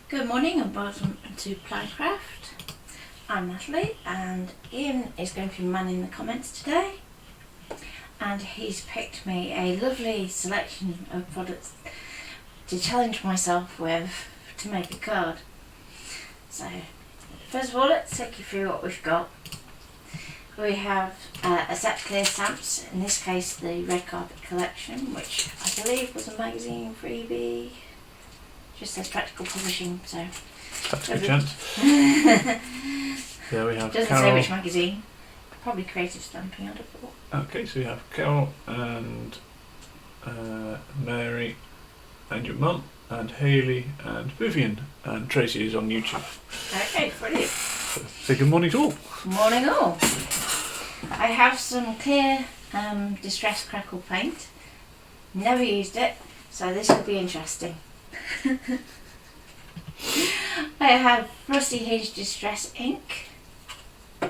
Good morning and welcome to Playcraft. I'm Natalie and Ian is going to be manning the comments today, and he's picked me a lovely selection of products to challenge myself with to make a card. So first of all, let's take you through what we've got. We have a set of clear stamps, in this case the Red Carpet Collection, which I believe was a magazine freebie. Just says Practical Publishing, so that's a good chance. Yeah, we have doesn't Carol. say which magazine. Probably Creative Stamping, I'd have thought. Okay, so we have Carol and Mary and your mum and Hayley and Vivian, and Tracy is on YouTube. Okay, brilliant. So good morning to all. Morning all. I have some clear distress Crackle paint. Never used it, so this will be interesting. I have Rusty Hinge Distress ink, a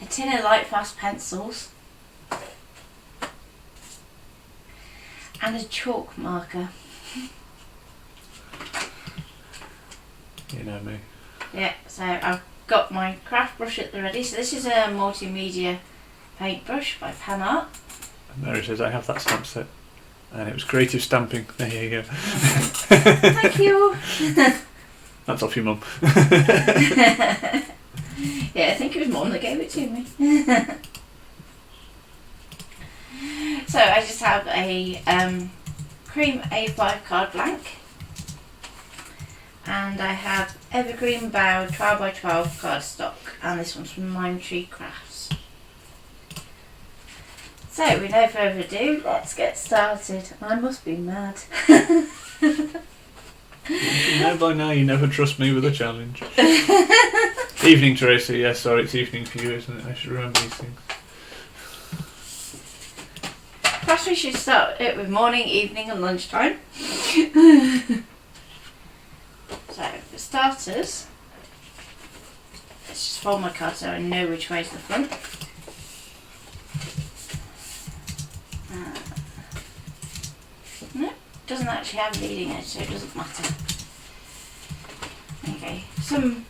tin of Lightfast pencils, and a chalk marker. You know me. Yeah, so I've got my craft brush at the ready. So this is a multimedia paintbrush by Pan Art. And Mary says I have that stamp set, and it was Creative Stamping. There you go. Thank you. That's off your mum. Yeah, I think it was Mum that gave it to me. So I just have a cream A5 card blank, and I have Evergreen Bow 12x12 cardstock, and this one's from Lime Tree Crafts. So with no further ado, let's get started. I must be mad. You know by now you never trust me with a challenge. Evening, Tracy. Yes, sorry, it's evening for you, isn't it? I should remember these things. Perhaps we should start it with morning, evening and lunchtime. So for starters, let's just fold my card so I know which way is the front. No, doesn't actually have a leading edge, so it doesn't matter. Okay, some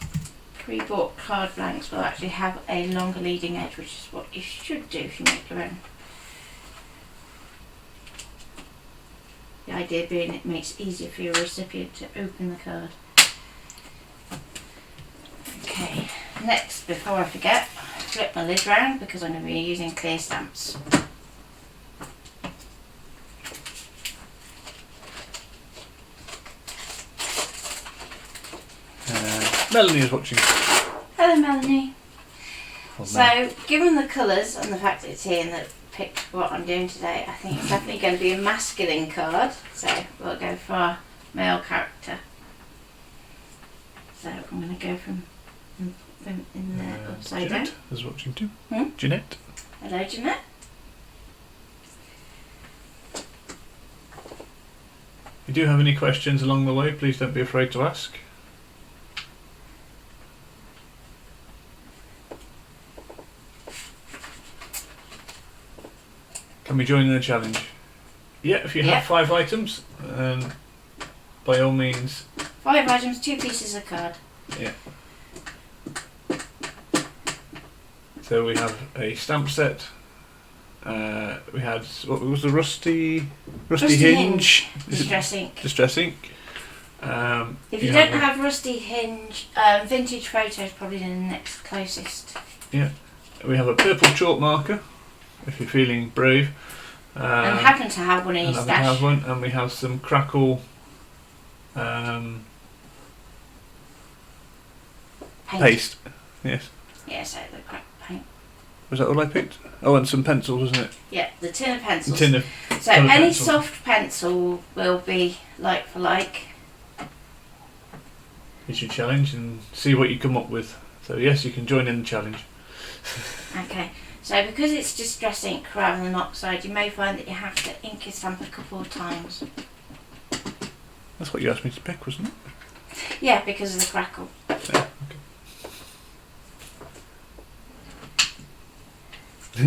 pre-bought card blanks will actually have a longer leading edge, which is what you should do if you make your own. The idea being it makes it easier for your recipient to open the card. Okay, next, before I forget, flip my lid round because I'm going to be using clear stamps. Melanie is watching. Hello Melanie. Oh, So, given the colours and the fact that it's here that picked what I'm doing today, I think it's definitely going to be a masculine card. So we'll go for our male character. So I'm going to go from in the upside down. Jeanette is watching too. Jeanette. Jeanette. Hello Jeanette. If you do have any questions along the way, please don't be afraid to ask. Can we join in the challenge? Yeah, if you have 5 items, by all means. 5 items, 2 pieces of card. Yeah. So we have a stamp set. We had, what was the Rusty Hinge? Distress ink. Distress ink. If you don't have Rusty Hinge, vintage photos probably the next closest. Yeah. We have a purple chalk marker, if you're feeling brave. And happen to have one in your stash. Have one, and we have some Crackle paste. Yes. Yeah, so the Crackle paint. Was that all I picked? Oh, and some pencils, wasn't it? Yeah, the tin of pencils. The tin of so any pencils. soft pencil will be like for like. It's your challenge and see what you come up with. So yes, you can join in the challenge. Okay, so because it's distress ink rather than oxide, you may find that you have to ink your stamp a couple of times. That's what you asked me to pick, wasn't it? Yeah, because of the Crackle. Yeah, okay.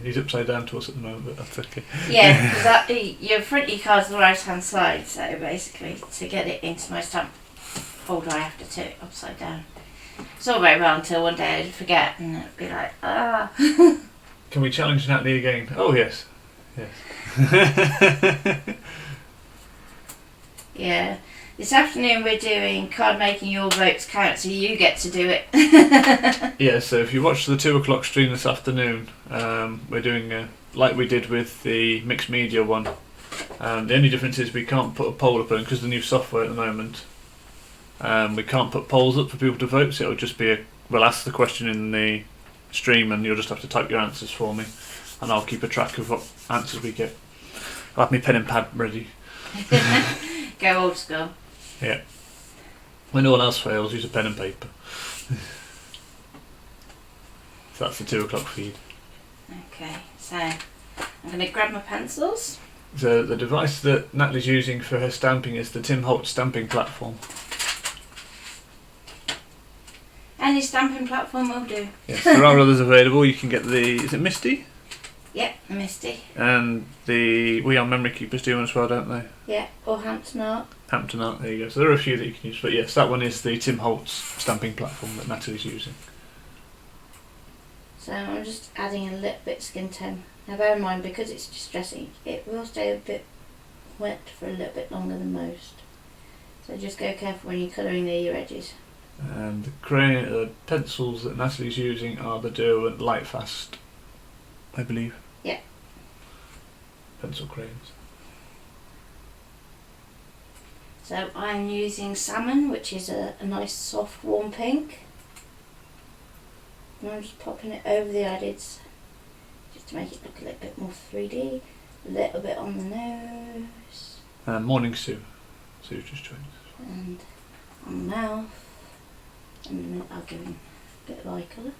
He's upside down to us at the moment, but that's okay. Yeah, because your front of your card's the right hand side, so basically to get it into my stamp folder I have to turn it upside down. It's all very well until one day I'd forget and it'd be like, ah. Can we challenge Natalie again? Oh yes. Yes. Yeah. This afternoon we're doing card making your votes count, so you get to do it. Yeah, so if you watch the 2 o'clock stream this afternoon, we're doing like we did with the mixed media one. The only difference is we can't put a poll up on because of the new software at the moment. We can't put polls up for people to vote, so it'll just be we'll ask the question in the stream and you'll just have to type your answers for me and I'll keep a track of what answers we get. I'll have my pen and pad ready. Go old school. Yeah. When all else fails, use a pen and paper. So that's the 2 o'clock feed. Okay, so I'm going to grab my pencils. So the device that Natalie's using for her stamping is the Tim Holtz stamping platform. Any stamping platform will do. Yes, there are others available. You can get is it Misty? Yep, the Misty. And the We Are Memory Keepers do one as well, don't they? Yeah, or Hampton Art. Hampton Art, there you go. So there are a few that you can use, but yes, that one is the Tim Holtz stamping platform that Natalie's using. So I'm just adding a little bit of skin tone. Now bear in mind, because it's distressing, it will stay a bit wet for a little bit longer than most. So just go careful when you're colouring near your edges. And the pencils that Natalie's using are the Duo and Lightfast, I believe. Yeah. Pencil crayons. So I'm using Salmon, which is a nice soft warm pink. And I'm just popping it over the eyelids just to make it look a little bit more 3D. A little bit on the nose. Morning Sue. Sue's just joined us. And on the mouth. And then I'll give him a bit of eye colour.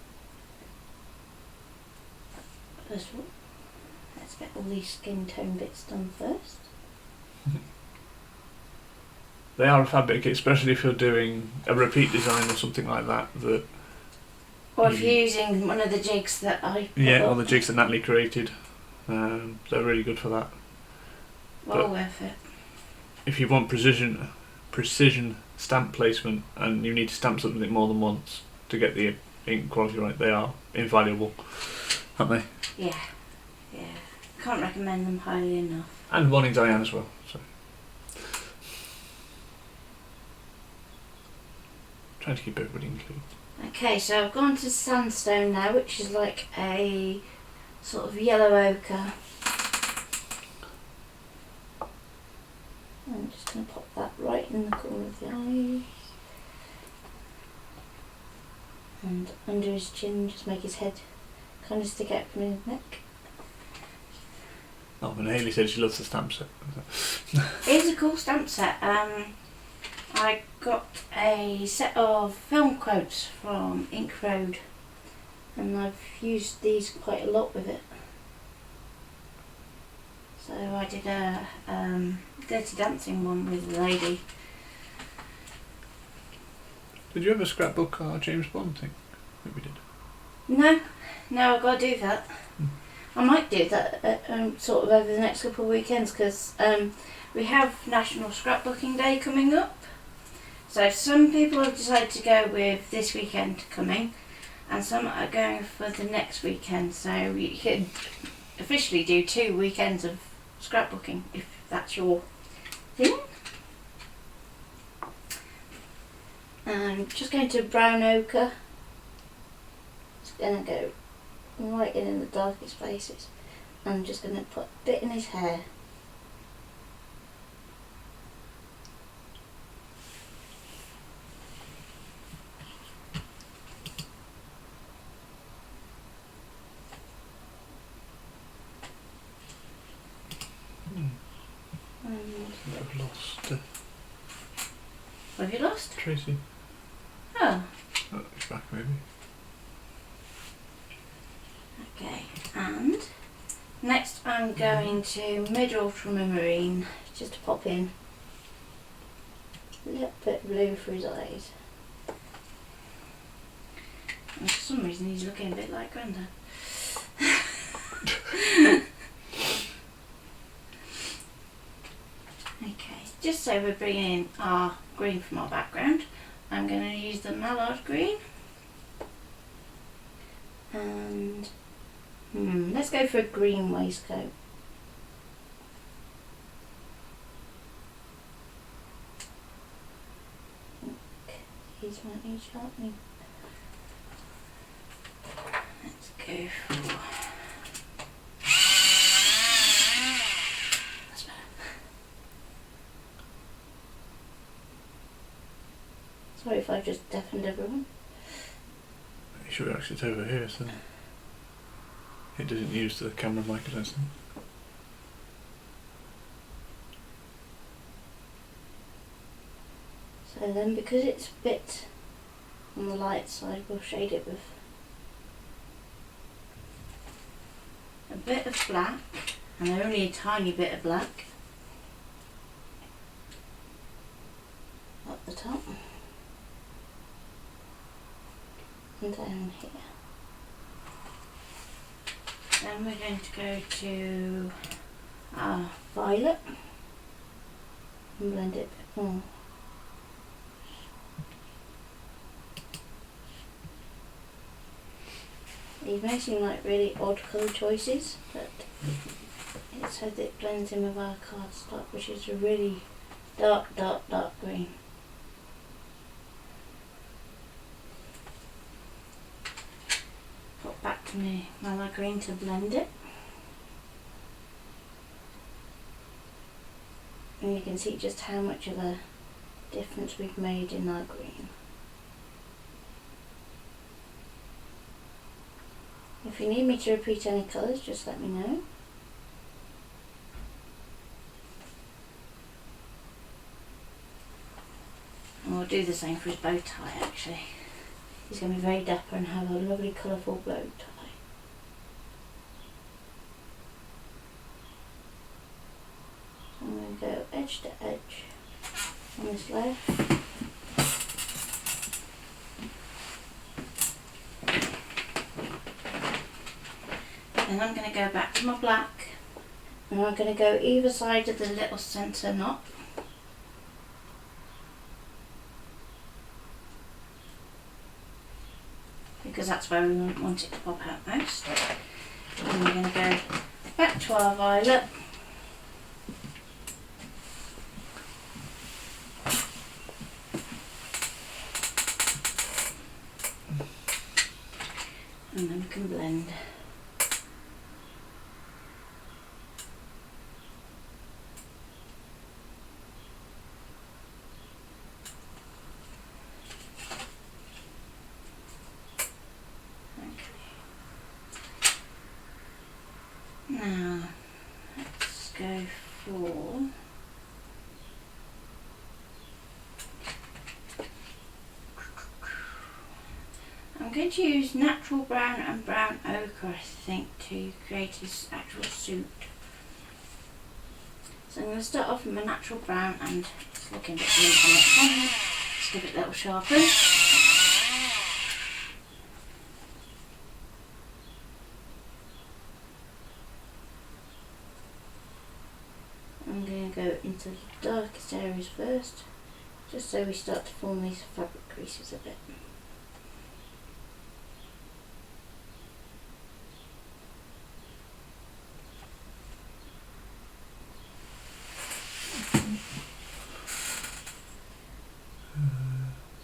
First of all, let's get all these skin tone bits done first. They are a fabric, especially if you're doing a repeat design or something like that. Or if you're using one of the jigs that I put Yeah, up. or the jigs that Natalie created. They're really good for that. Well worth it. If you want precision stamp placement and you need to stamp something more than once to get the ink quality right, they are invaluable, aren't they? Yeah. Can't recommend them highly enough. And one in Diane as well. So. Trying to keep everybody included. Okay, so I've gone to sandstone now, which is like a sort of yellow ochre. I'm just going to pop that right in the corner of the eye. And under his chin, just make his head kind of stick out from his neck. Oh, and Hayley said she loves the stamp set. It's a cool stamp set. I got a set of film quotes from Ink Road and I've used these quite a lot with it. So I did a Dirty Dancing one with a lady. Did you ever scrapbook our James Bond thing? I think we did. No, I've got to do that. I might do that sort of over the next couple of weekends because we have National Scrapbooking Day coming up. So some people have decided to go with this weekend coming and some are going for the next weekend. So you could officially do 2 weekends of scrapbooking if that's your thing. I'm just going to brown ochre. Just going to go right in the darkest places. I'm just going to put a bit in his hair. I've lost What have you lost? Tracy. Oh. Oh, she's back maybe. Okay, and next I'm going to mid ultramarine just to pop in a little bit of blue for his eyes. And for some reason he's looking a bit like Grandad. Okay, just so we're bringing in our green from our background, I'm going to use the mallard green. And let's go for a green waistcoat. These might need sharpening. Let's go for... That's better. Sorry if I've just deafened everyone. You should actually sit over here, so it doesn't use the camera mic, I don't think. So then, because it's a bit on the light side, we'll shade it with a bit of black, and only a tiny bit of black up the top and down here. Then we're going to go to our violet and blend it a bit more. These may seem like really odd colour choices, but it's so that it blends in with our cardstock, which is a really dark green. Put back to my mallard green to blend it. And you can see just how much of a difference we've made in our green. If you need me to repeat any colours, just let me know. And we'll do the same for his bow tie actually. He's going to be very dapper and have a lovely colourful bow tie. So I'm going to go edge to edge on this layer. Then I'm going to go back to my black, and I'm going to go either side of the little centre knot. Because that's where we want it to pop out most. And we're going to go back to our violet. And then we can blend. Now, let's go for I'm going to use natural brown and brown ochre, I think, to create his actual suit. So I'm going to start off with my natural brown, and it's looking a bit blue on the corner. Let's give it a little sharpen. I'm going to go into the darkest areas first, just so we start to form these fabric creases a bit.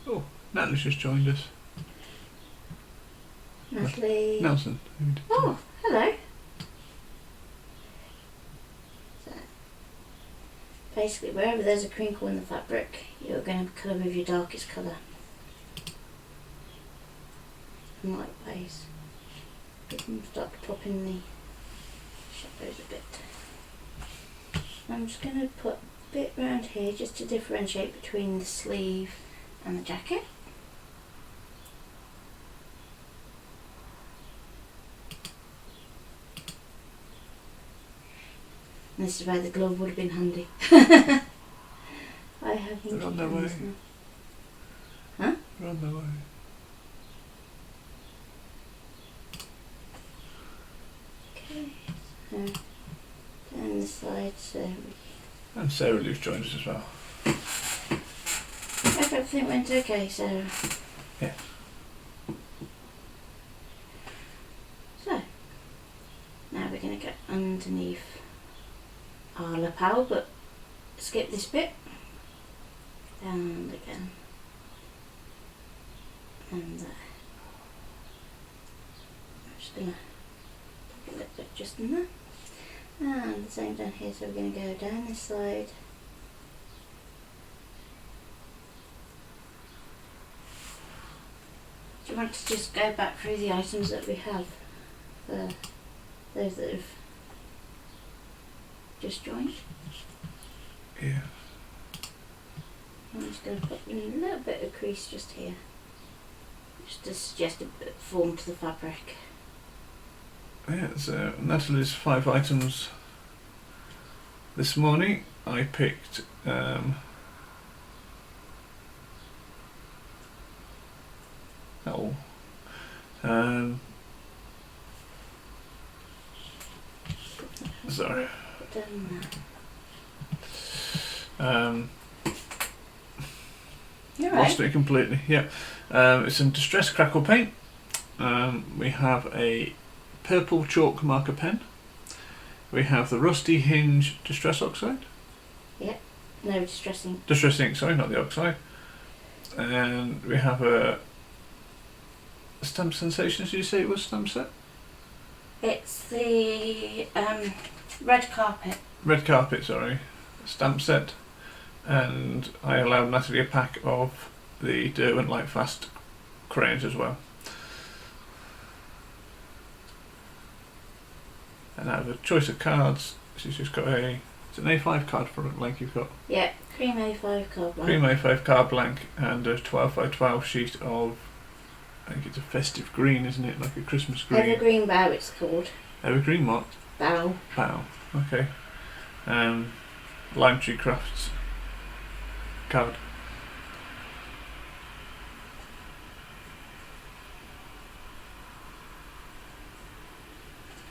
Oh, Natalie's just joined us. Natalie. Nelson. Oh, hello. So, basically, wherever there's a crinkle in the fabric, you're going to colour with your darkest colour. And likewise, you can start to pop in the shadows a bit. I'm just going to put a bit around here just to differentiate between the sleeve and the jacket. And this is where the glove would have been handy. I haven't. They're on their way. Huh? They're on their way. Okay. So, And Sarah Lou's joined us as well. everything went okay, so. Yeah. So, now we're going to get underneath our lapel, but skip this bit. And again. And there. I'm just going to take a little bit just in there. And the same down here, so we're going to go down this side. Do you want to just go back through the items that we have for those that have just joined? Yeah. I'm just going to put in a little bit of crease just here, just to suggest a bit of form to the fabric. Yeah, so Natalie's 5 items this morning. I picked sorry. Put down You're right. Lost it completely. Yeah, it's some distressed Crackle paint. We have a purple chalk marker pen. We have the Rusty Hinge Distress Oxide. No distressing. Distress ink, sorry, not the oxide. And we have a Stamp Sensations. Did you say it was stamp set? It's the red carpet. Red carpet, sorry. Stamp set. And I allowed Natalie a pack of the Derwent Lightfast crayons as well. And I have a choice of cards. She's just got it's an A5 card front blank you've got. Yeah, cream A5 card blank. Cream A5 card blank and a 12 by 12 sheet of, I think it's a festive green, isn't it? Like a Christmas green. Evergreen bow it's called. Evergreen what? Bow. Bow. Okay. Lime Tree Crafts card.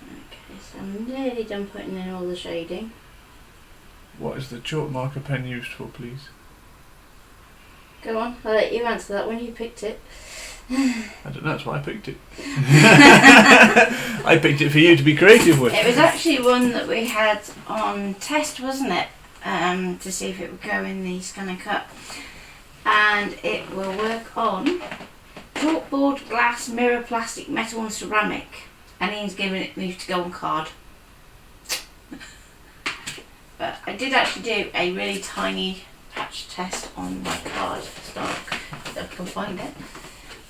Okay, so I'm nearly done putting in all the shading. What is the chalk marker pen used for, please? Go on, I'll let you answer that when you picked it. I don't know, that's why I picked it. I picked it for you to be creative with. It was actually one that we had on test, wasn't it? To see if it would go in the Scan and Cut. And it will work on chalkboard, glass, mirror, plastic, metal and ceramic. And Ian's given it me to go on card. But I did actually do a really tiny patch test on my card stock, if I can find it.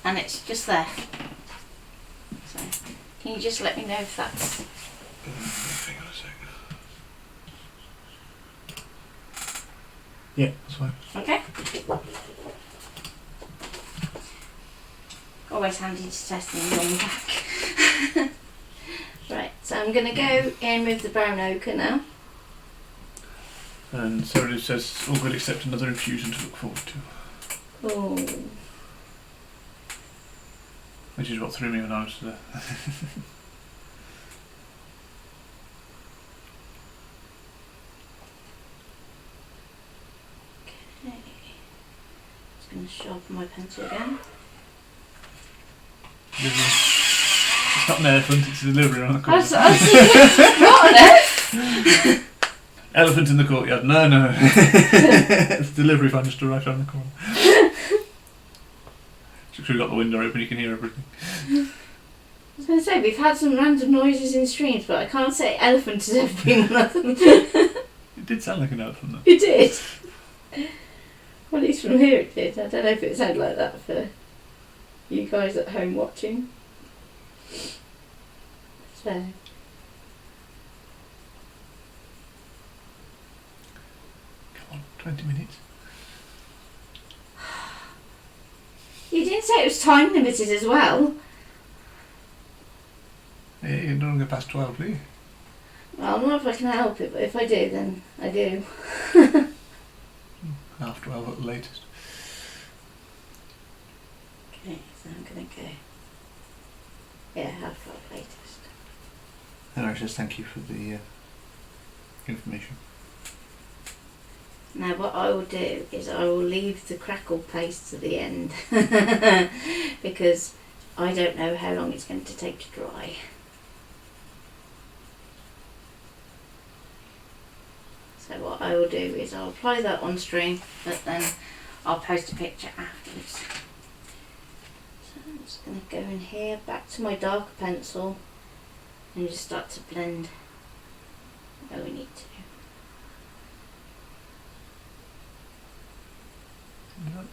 And it's just there. So, can you just let me know if that's... Hang on a second. Yeah, that's fine. Okay. Always handy to test things on the back. Right, so I'm going to go in with the brown ochre now. And Sarah says, all good except another infusion to look forward to. Oh. Which is what threw me when I was there. Okay. Just going to sharpen my pencil again. It's not an elephant, it's a delivery on the corner. I was thinking, what on earth? Elephant in the courtyard. No. It's a delivery van just right around the corner. Just we've got the window open, you can hear everything. I was going to say, we've had some random noises in streams, but I can't say elephant has ever been one of them. It did sound like an elephant though. It did. Well, at least from here it did. I don't know if it sounded like that for you guys at home watching. So. Come on, 20 minutes. You didn't say it was time limited as well. Yeah, you don't go past 12, do you? Well, not if I can help it, but if I do, then I do. Half 12 at the latest. Okay, so I'm going to go. Yeah, half 12 latest. Anyway, just thank you for the information. Now what I will do is I will leave the Crackle paste to the end because I don't know how long it's going to take to dry. So what I will do is I'll apply that on stream, but then I'll post a picture afterwards. So I'm just going to go in here, back to my darker pencil, and just start to blend where we need to.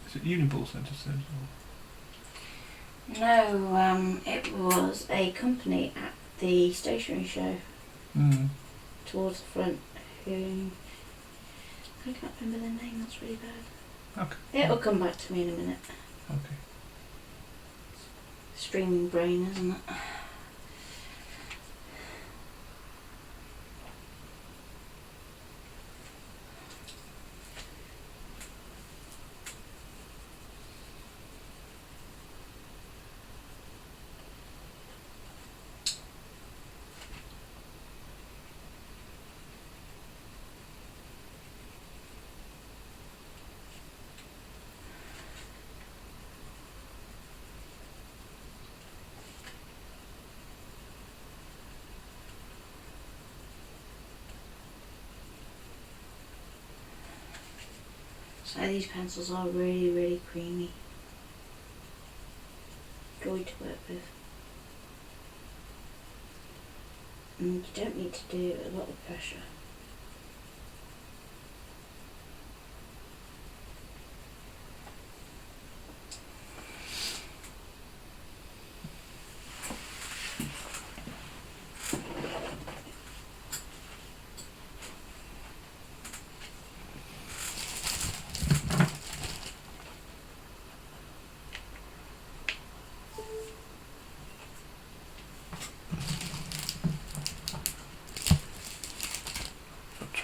Is it Uniball Centre Stairs? No, it was a company at the stationery show towards the front who... I can't remember their name, that's really bad. Okay. It'll come back to me in a minute. Okay. Streaming brain, isn't it? So these pencils are really, really creamy. Joy to work with. And you don't need to do a lot of pressure.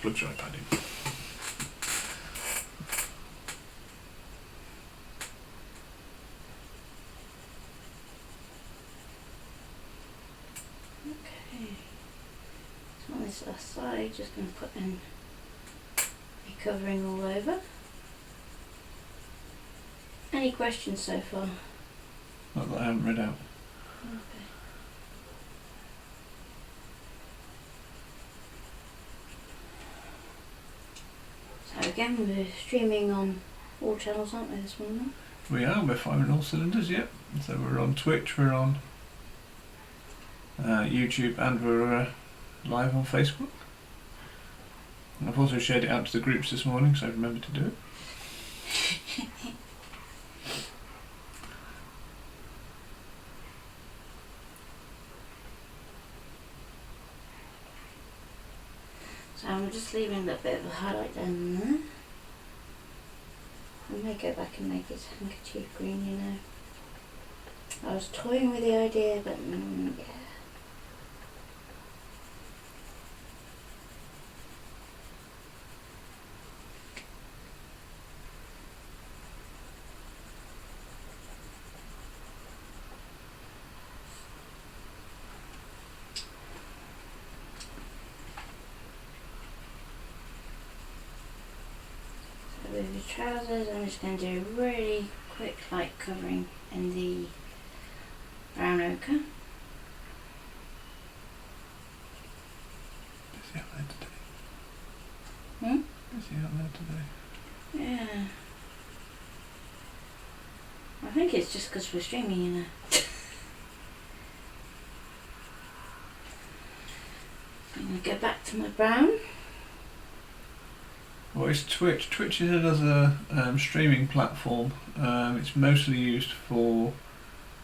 Plug your iPad in. Okay. So on this last side, just going to put in a covering all over. Any questions so far? Not that I haven't read out. Okay. So again, we're streaming on all channels, aren't we, this morning? We are, we're firing all cylinders, yep. So we're on Twitch, we're on YouTube, and we're live on Facebook. And I've also shared it out to the groups this morning, so remember to do it. So I'm just leaving a little bit of a highlight down there. I may go back and make it handkerchief green, you know. I was toying with the idea, but yeah. With the trousers, I'm just going to do a really quick light covering in the brown ochre. Busy out there today. Hmm? Busy out there today. Yeah. I think it's just because we're streaming, you know. I'm going to go back to my brown. Well, it's Twitch. Twitch is another streaming platform. It's mostly used for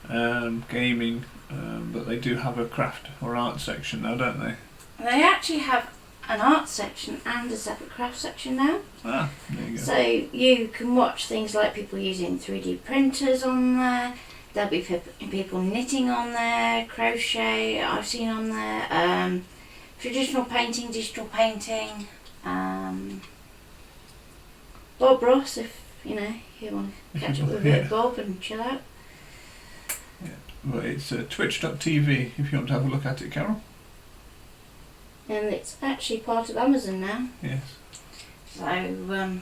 gaming, but they do have a craft or art section now, don't they? They actually have an art section and a separate craft section now. Ah, there you go. So you can watch things like people using 3D printers on there. There'll be people knitting on there, crochet I've seen on there, traditional painting, digital painting, Bob Ross if you know you want to catch up with a bit of Bob and chill out. Yeah. Well, it's twitch.tv if you want to have a look at it, Carol. And it's actually part of Amazon now. Yes. So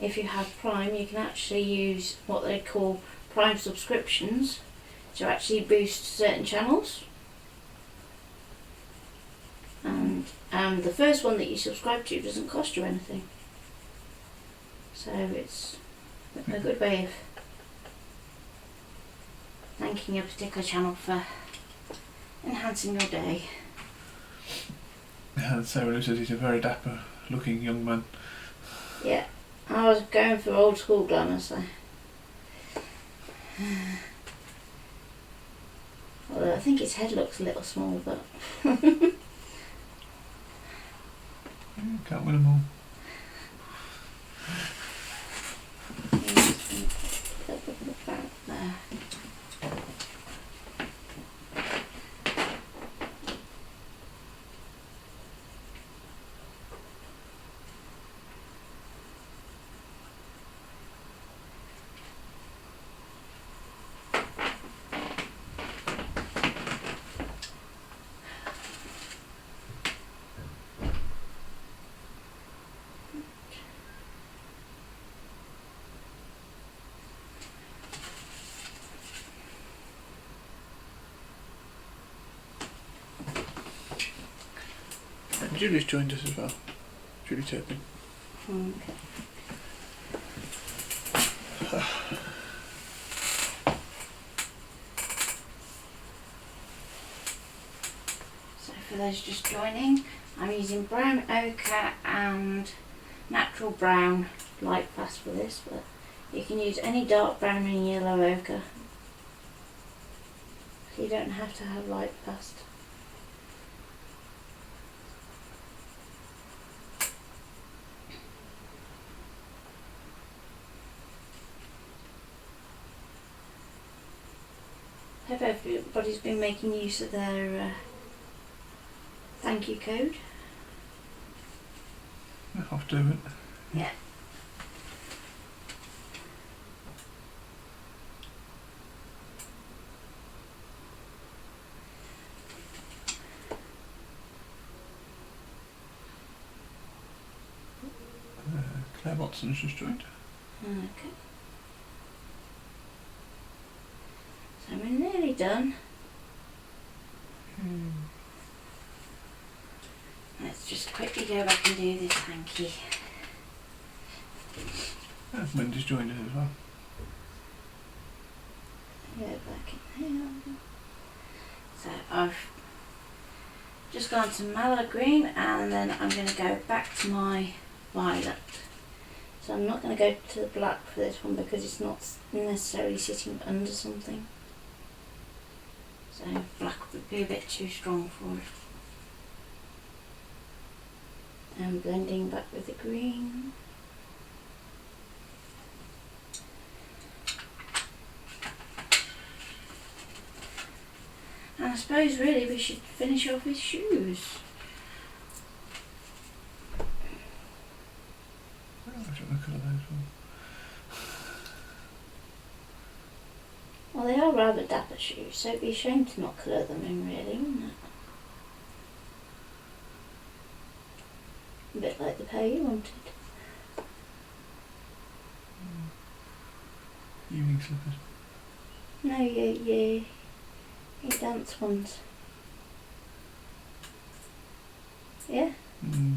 if you have Prime, you can actually use what they call Prime subscriptions to actually boost certain channels. And the first one that you subscribe to doesn't cost you anything. So it's a good way of thanking a particular channel for enhancing your day. Yeah, Sarah says he's a very dapper looking young man. Yeah, I was going for old school glamour, so. Although I think his head looks a little small, but. Can't win them all. There. Julie's joined us as well. Julie Turpin. Okay. So for those just joining, I'm using brown ochre and natural brown Lightfast for this, but you can use any dark brown and yellow ochre. So you don't have to have Lightfast. Hope everybody's been making use of their thank you code. I'll do it. Yeah. Claire Watson's just joined. Okay. So we're nearly done. Let's just quickly go back and do this hanky. Wendy's joined us as well. Go back in here. So I've just gone to mallow green and then I'm going to go back to my violet. So I'm not going to go to the black for this one because it's not necessarily sitting under something. So black would be a bit too strong for it. And blending back with the green. And I suppose really we should finish off with shoes. I don't know the colour of those ones. Well, they are rather dapper shoes, so it'd be a shame to not colour them in really, wouldn't it? A bit like the pair you wanted. Evening slippers. No, your dance ones. Yeah? Mm.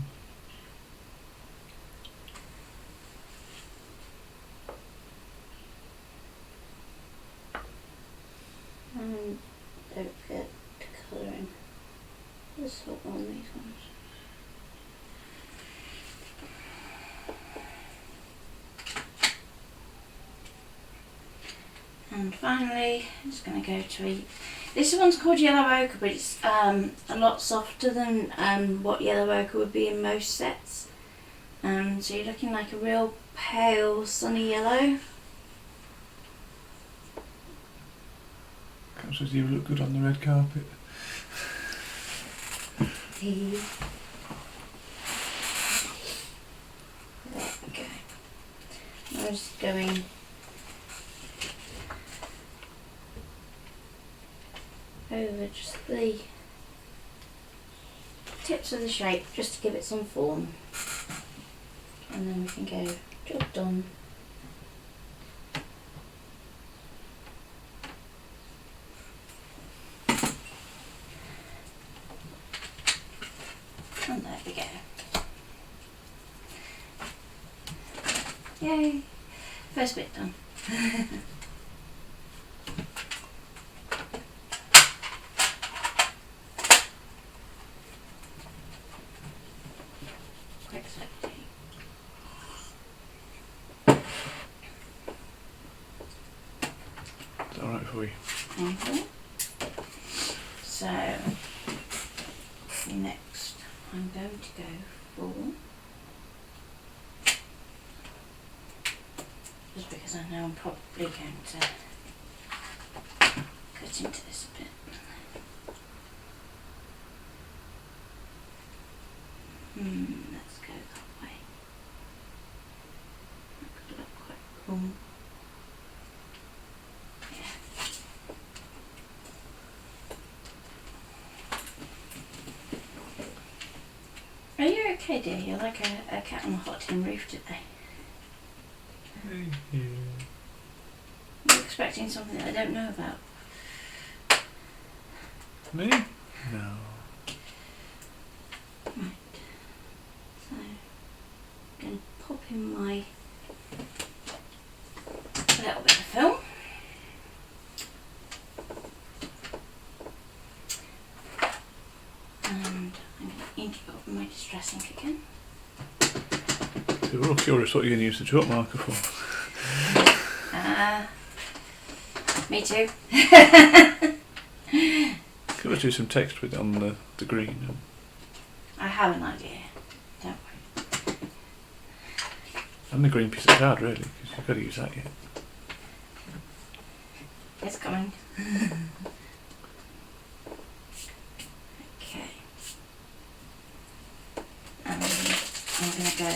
And don't forget to colour in the salt on these ones. And finally, I'm just going to go to this one's called yellow ochre, but it's a lot softer than what yellow ochre would be in most sets. So you're looking like a real pale sunny yellow. Comes with you look good on the red carpet. There we go. I'm just going over just the tips of the shape just to give it some form. and then we can go job done. And there we go. Yay! First bit done. Quick second. Is that alright for you? So, next I'm going to go for, just because I know I'm probably going to cut into this a bit. Let's go that way. That could look quite cool. Are you okay, dear? You're like a cat on a hot tin roof today. Yeah. You're expecting something that I don't know about. Me? No. Right. So, I'm going to pop in my little bit of film. And I'm going to ink it up with my distress ink again. So we're all curious what you're going to use the chalk marker for. Me too. Could we do some text with it on the green? I have an idea. Don't worry. And the green piece of card, really, because you've got to use that yet. It's coming. Okay. And I'm going to go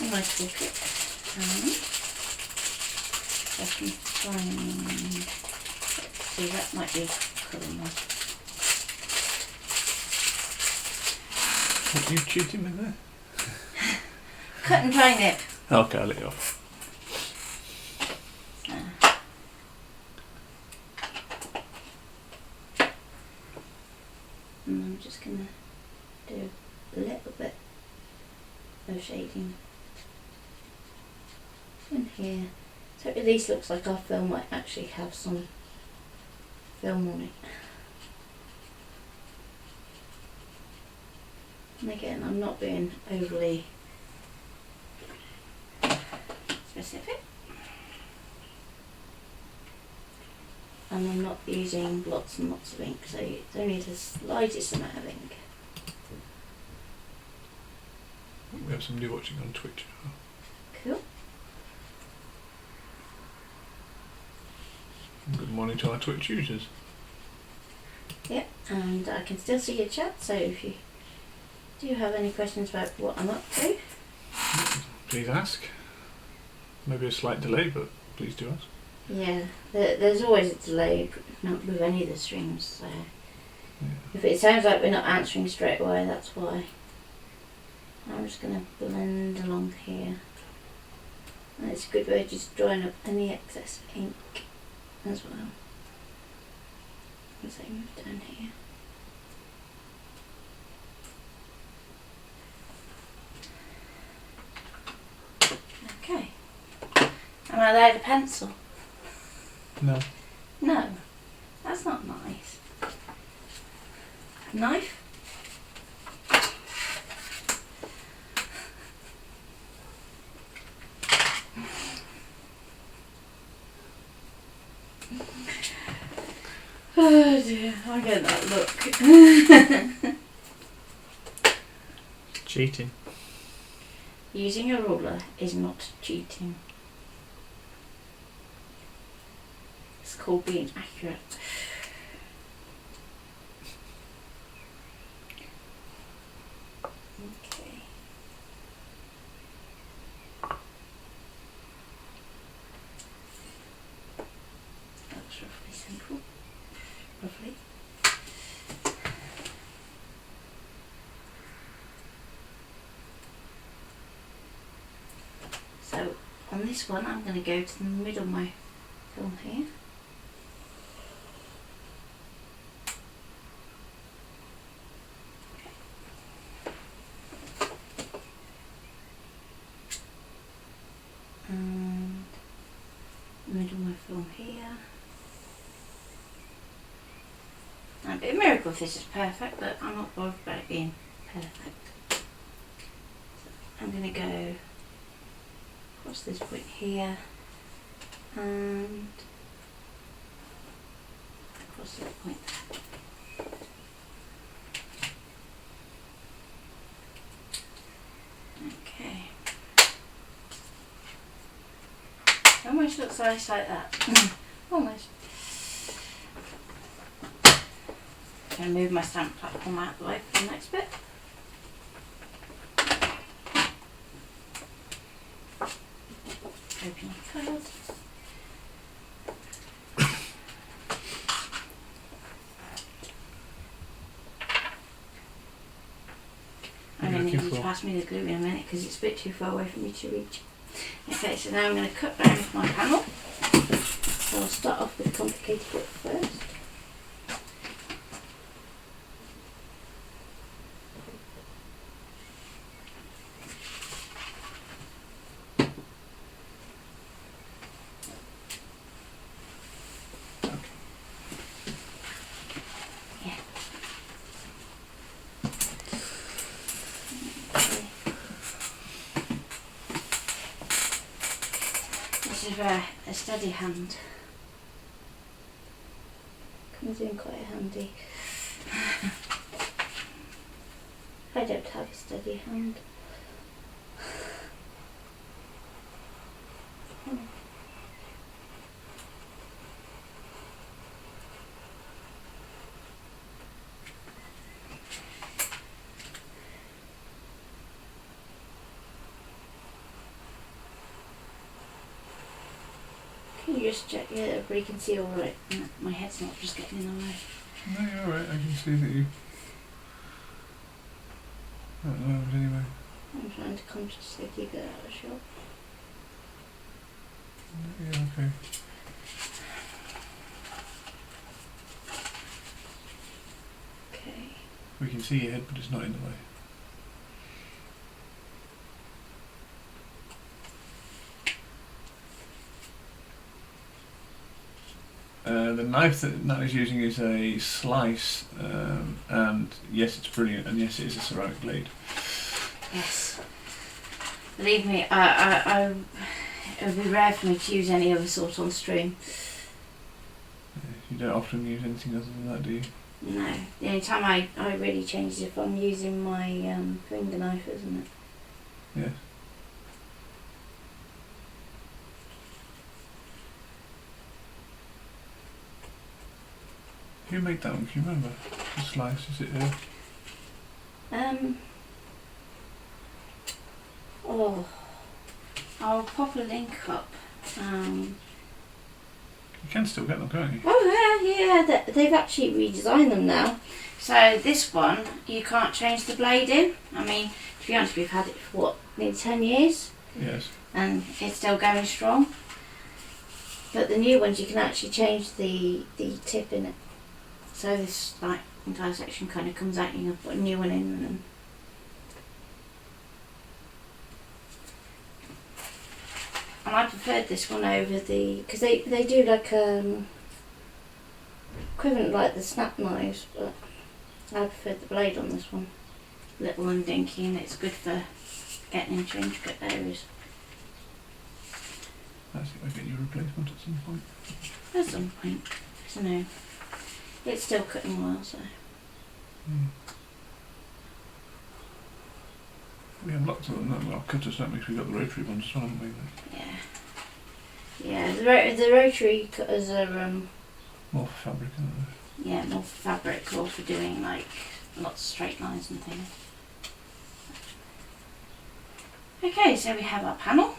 in my toolkit. I can find. Let's see, that might be a colour one. What are you cheating with there? Cut and dry nip. Okay, I'll let you off. And I'm just going to do a little bit of shading in here. So it at least looks like our film might actually have some film on it. And again, I'm not being overly specific. And I'm not using lots and lots of ink, so it's only the slightest amount of ink. We have somebody watching on Twitch. Cool. Good morning to our Twitch users. Yep, and I can still see your chat, so if you do have any questions about what I'm up to, Please ask. Maybe a slight delay, but please do ask. yeah, there's always a delay not with any of the streams, so if it sounds like we're not answering straight away, that's why. I'm just going to blend along here. And it's a good way of just drying up any excess ink as well. As I move down here. Okay. Am I allowed a pencil? No. No, that's not nice. A knife? Oh dear, I get that look. Cheating. Using a ruler is not cheating. It's called being accurate. Okay. That's roughly simple. Lovely. this one I'm going to go to the middle of my film here. And middle of my film here. It'd be a miracle if this is perfect, but I'm not bothered about it being perfect. So I'm going to go across this point here and across this point there. Okay. Almost looks like that. Almost. I'm going to move my stamp platform out of the way for the next bit. Open my card. I'm going to need you to pass me the glue in a minute because it's a bit too far away for me to reach. Okay, so now I'm going to cut down my panel. So I'll start off with the complicated bit first. A steady hand. Comes in quite handy. I don't have a steady hand. Can you just check where you can see all right? My head's not just getting in the way. No, you're alright. I can see that you. Not know anyway. I'm trying to consciously keep it out of shot. Yeah, okay. Okay. We can see your head, but it's not in the way. The knife that Nat is using is a slice, and yes, it's brilliant, and yes, it is a ceramic blade. Yes. Believe me, it would be rare for me to use any other sort on stream. You don't often use anything other than that, do you? No. The only time I really change is if I'm using my finger knife, isn't it? Yes. Who made that one? Can you remember? The slice, is it here? Oh, I'll pop a link up. You can still get them, can't you? Oh yeah, they've actually redesigned them now. So this one, you can't change the blade in. I mean, to be honest, we've had it for what, nearly 10 years? Yes. And it's still going strong. But the new ones, you can actually change the tip in it. So this like entire section kind of comes out and you can put a new one in and I preferred this one over the, because they do like equivalent like the snap knives, but I preferred the blade on this one. Little and dinky, and it's good for getting into intricate areas. That's it, I'll get you a replacement at some point. At some point, so no. It's still cutting well, so. We have lots of them, well, cutters, don't we? 'Cause we've got the rotary ones as well, haven't we? Yeah. Yeah, the rotary cutters are more for fabric, aren't they? yeah, more for fabric or for doing like lots of straight lines and things. Okay, so we have our panel.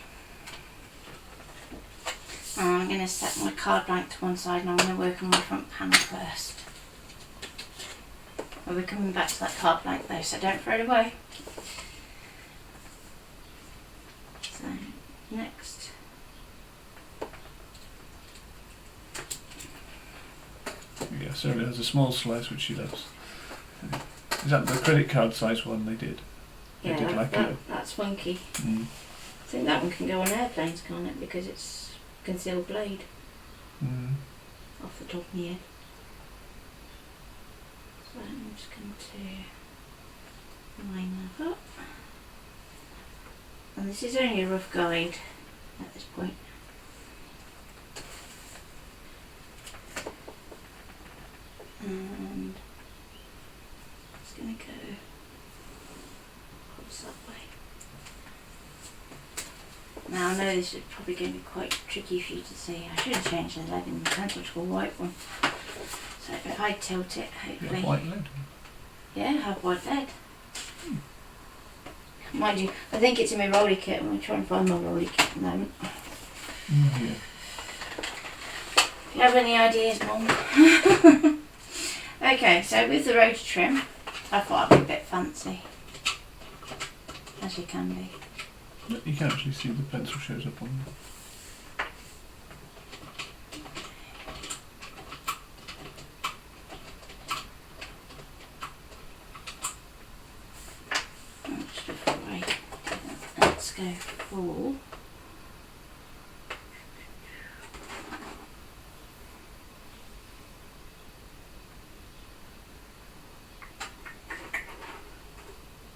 I'm going to set my card blank to one side and I'm going to work on my front panel first. We're coming back to that card blank though, so don't throw it away. So next Yeah, certainly has a small slice which she loves. Is that the credit card size one they did? They did like that's funky. Mm. I think that one can go on airplanes, can't it? Because it's concealed blade. Mm. Off the top of my head. So I'm just going to line that up. And this is only a rough guide at this point. And it's going to go across that way. Now I know this is probably going to be quite tricky for you to see. I should have changed the lead in the pencil to a white one. So if I tilt it, hopefully. You have white lead? Yeah, I have white lead. Mind you, I think it's in my rolly kit. I'm going to try and find my rolly kit at the moment. Yeah. If you have any ideas, Mum? Okay, so with the rotor trim, I thought I'd be a bit fancy. As you can be. You can actually see the pencil shows up on there. Just before I do that, let's go for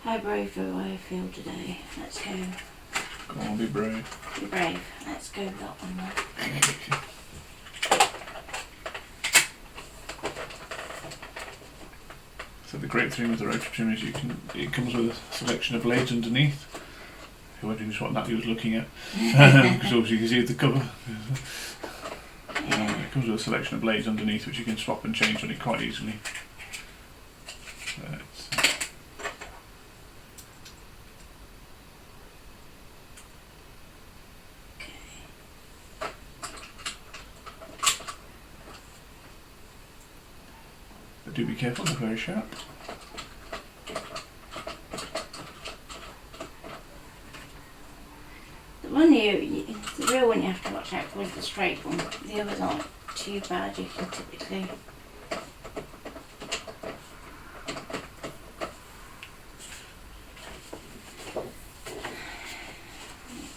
how brave do I feel today? Let's go. Come on, be brave. Be brave. Let's go with that one then. So the great thing with the rotor trim is it comes with a selection of blades underneath. If you're wondering just what Natalie was looking at, because obviously you can see the cover. Yeah. It comes with a selection of blades underneath which you can swap and change on it quite easily. But do be careful, they're very sharp. The real one you have to watch out for is the straight one. The others aren't too bad. You can typically.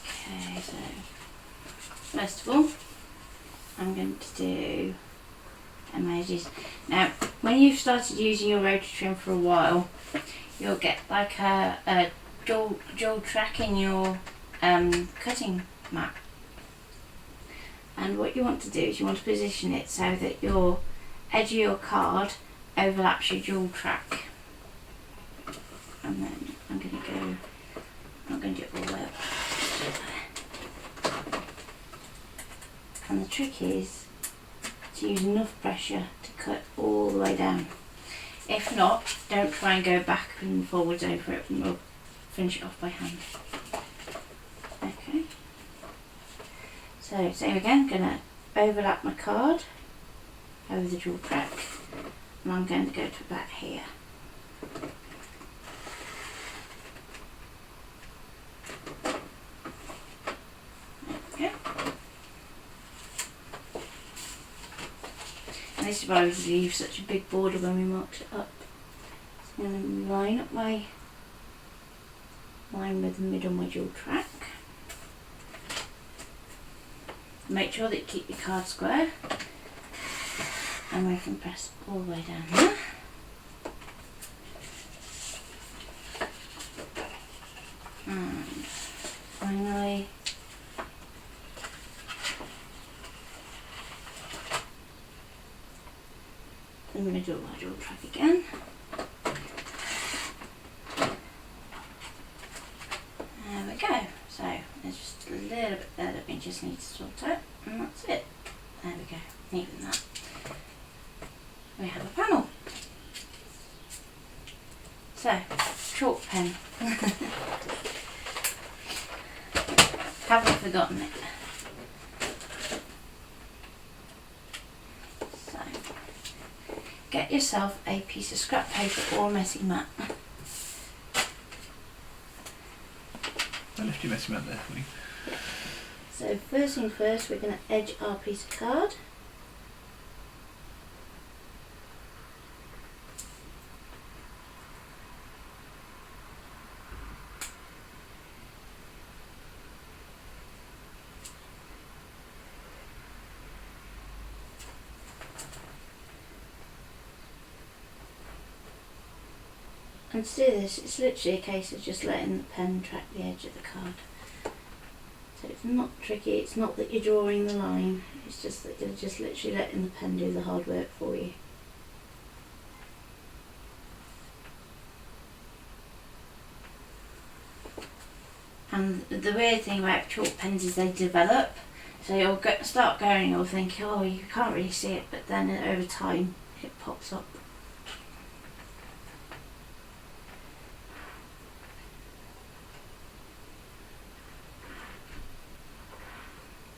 Okay, so first of all, I'm going to do emojis. Now, when you've started using your rotor trim for a while, you'll get like a dual track in your cutting mat. And what you want to do is you want to position it so that your edge of your card overlaps your dual track. And then I'm going to go, I'm not going to do it all the way up. And the trick is to use enough pressure to cut all the way down. If not, don't try and go back and forwards over it, and we'll finish it off by hand. Okay. So same again, gonna overlap my card over the dual track, and I'm going to go to about here. Okay. And this is why we leave such a big border when we marked it up. So I'm going to line up my line with the middle of my dual track. Make sure that you keep your card square, and we can press all the way down here. And finally, the middle of my dual track again. There we go. So there's just a little bit there that we just need to sort out, and that's it. There we go. Even that. We have a panel. So, chalk pen. Haven't forgotten it. So, get yourself a piece of scrap paper or messy mat. I'll lift your messy mat there for me. So first thing first, we're going to edge our piece of card. And to do this, it's literally a case of just letting the pen track the edge of the card. So it's not tricky, it's not that you're drawing the line, it's just that you're just literally letting the pen do the hard work for you. And the weird thing about chalk pens is they develop. So you'll start going, you'll think, oh, you can't really see it, but then over time it pops up.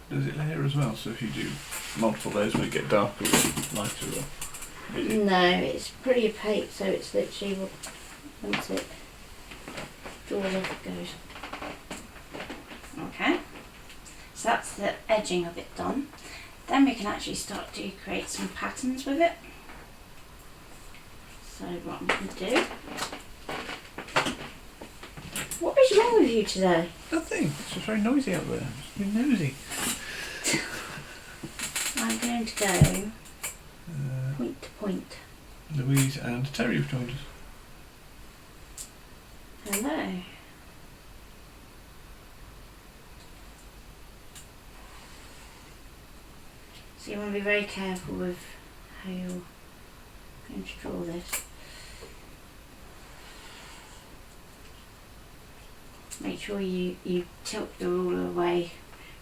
Does it layer as well? So if you do multiple layers, will it get darker or lighter? Or No, it's pretty opaque, so it's literally once it draws off, it goes. Okay, so that's the edging of it done. Then we can actually start to create some patterns with it. So what I'm going to do... What is wrong with you today? Nothing. It's just very noisy out there. It's been nosy. I'm going to go point to point. Louise and Terry have joined us. Hello. So you want to be very careful with how you're going to draw this. Make sure you tilt the ruler away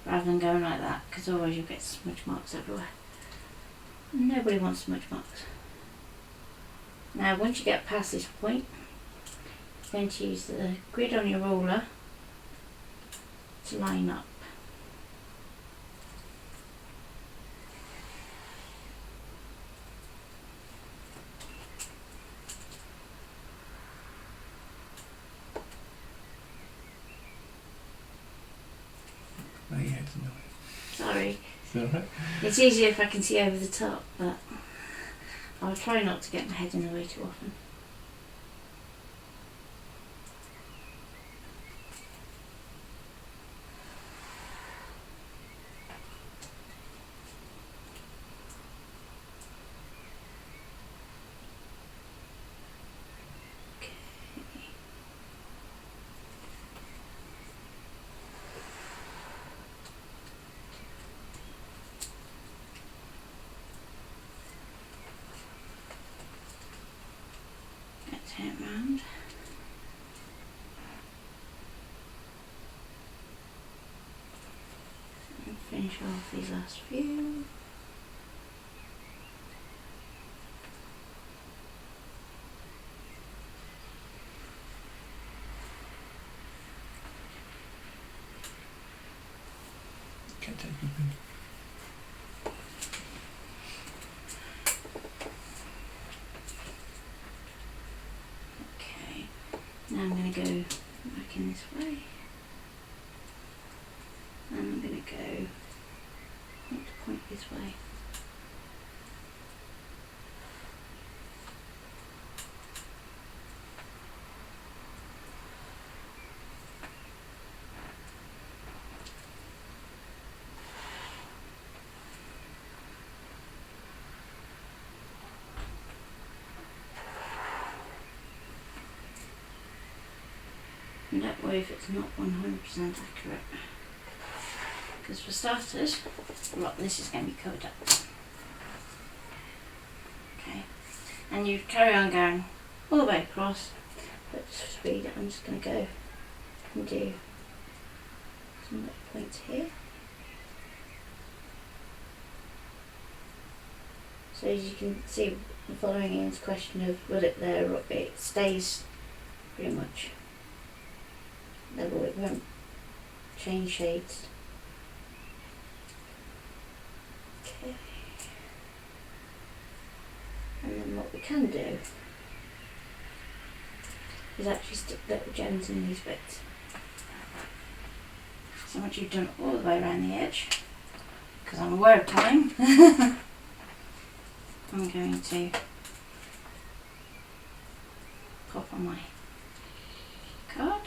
rather than going like that, because otherwise you'll get smudge marks everywhere. Nobody wants smudge marks. Now once you get past this point, you're going to use the grid on your ruler to line up. My head's in the way. Sorry. Is that alright? It's easier if I can see over the top, but I'll try not to get my head in the way too often. Turn it round. And finish off these last few. Can't take with me. Now I'm going to go back in this way, and I'm going to go point to point this way. And don't worry if it's not 100% accurate, because for starters, a lot of this is going to be covered up. Okay, and you carry on going all the way across, but just for speed, I'm just going to go and do some little points here. So as you can see, following Ian's question of will it there, it stays pretty much level, it won't change shades. Okay. And then what we can do is actually stick little gems in these bits. So once you've done all the way around the edge, because I'm aware of time, I'm going to pop on my card.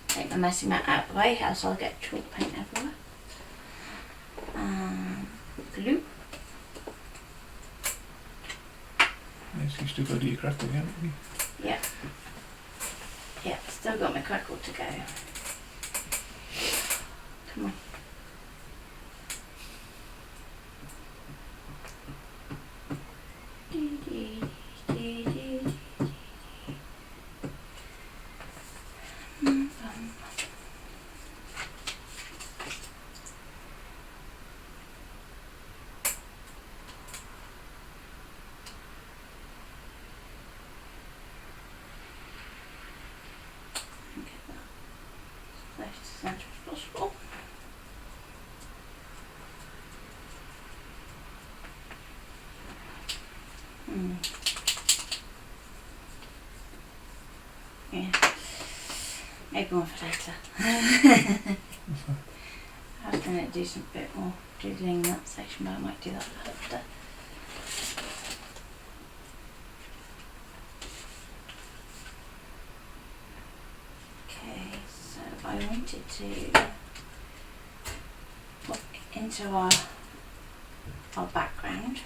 Take the messy mat out of the way, else I'll get chalk paint everywhere. Glue. still got to do your crackle, haven't you? Yeah. Yeah, still got my crackle to go. Come on. Left to centre as possible. Yeah. Maybe one for later. I was going to do some bit more doodling in that section, but I might do that after. Okay, so I wanted to put into our background.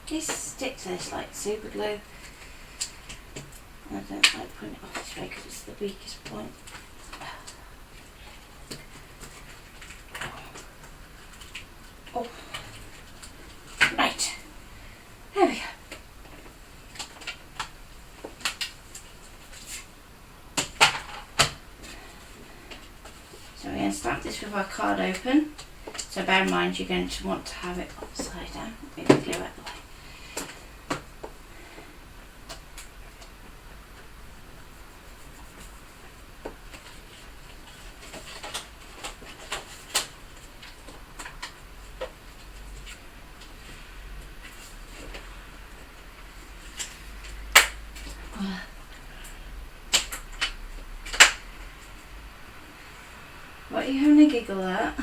These stick to this like super glue. I don't like putting it off this way because it's the weakest point. Oh, right. There we go. So we're going to start this with our card open. So bear in mind you're going to want to have it upside down. Move the glue out the way. What are you having a giggle at?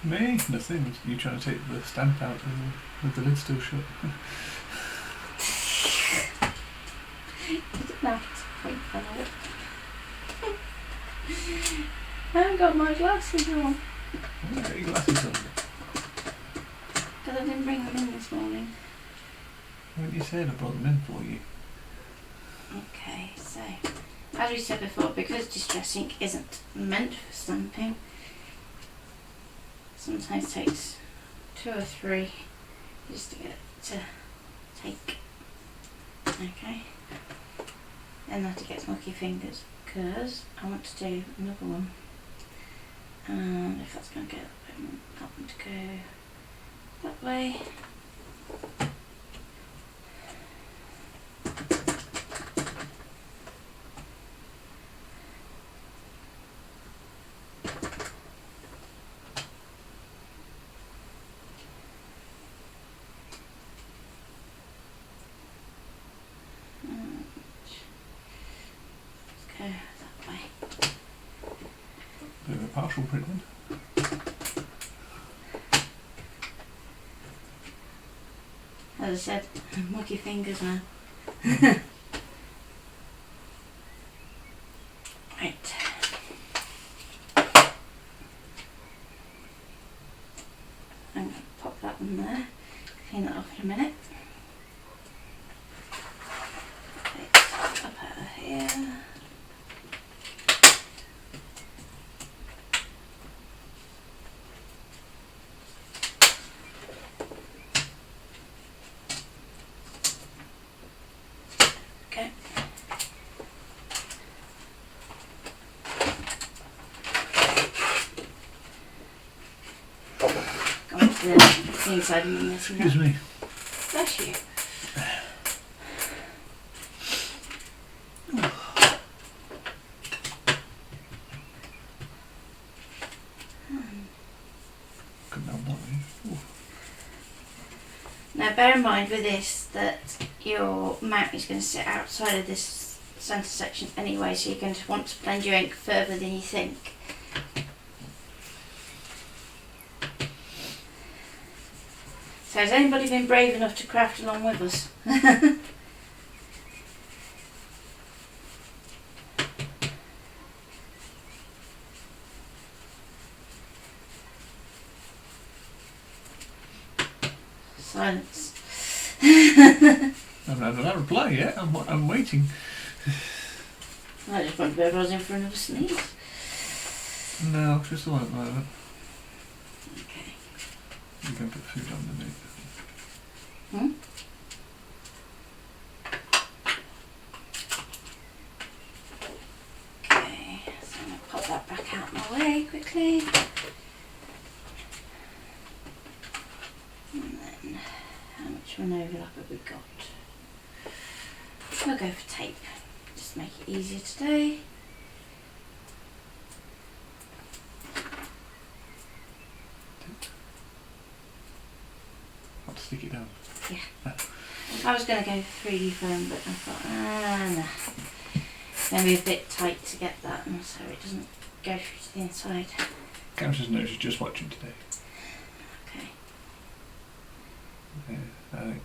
Me? Nothing. You trying to take the stamp out with the lid still shut. You didn't have to point that out. I haven't got my glasses on. Why have you got your glasses on? Because I didn't bring them in this morning. What you said I brought them in for you. Okay, so as we said before, because distress ink isn't meant for stamping, sometimes takes 2 or 3 just to get it to take. Okay, and that it gets mucky fingers because I want to do another one, and if that's going to go, I want that one to go that way. That way. Bit of a partial print then. As I said, mucky fingers now. Right. I'm going to pop that one there, clean that off in a minute. Okay, up out of here. Okay. Go on to the inside and this and Excuse me. Bless you. Couldn't help that. Now bear in mind with this that your mount is going to sit outside of this centre section anyway, so you're going to want to blend your ink further than you think. So has anybody been brave enough to craft along with us? Silence. I haven't had a reply yet. I'm waiting. I just wondered whether I was in for another sneeze. No, just the one at the moment. Okay. You can put food underneath. Okay, so I'm going to pop that back out my way quickly. And then, how much of an overlap have we got? We'll go for tape, just make it easier today. I'll stick it down. Yeah. I was going to go 3D foam, but I thought, no. Going to be a bit tight to get that, and so it doesn't go through to the inside. Cam says no, she's just watching today. Okay. Yeah, I think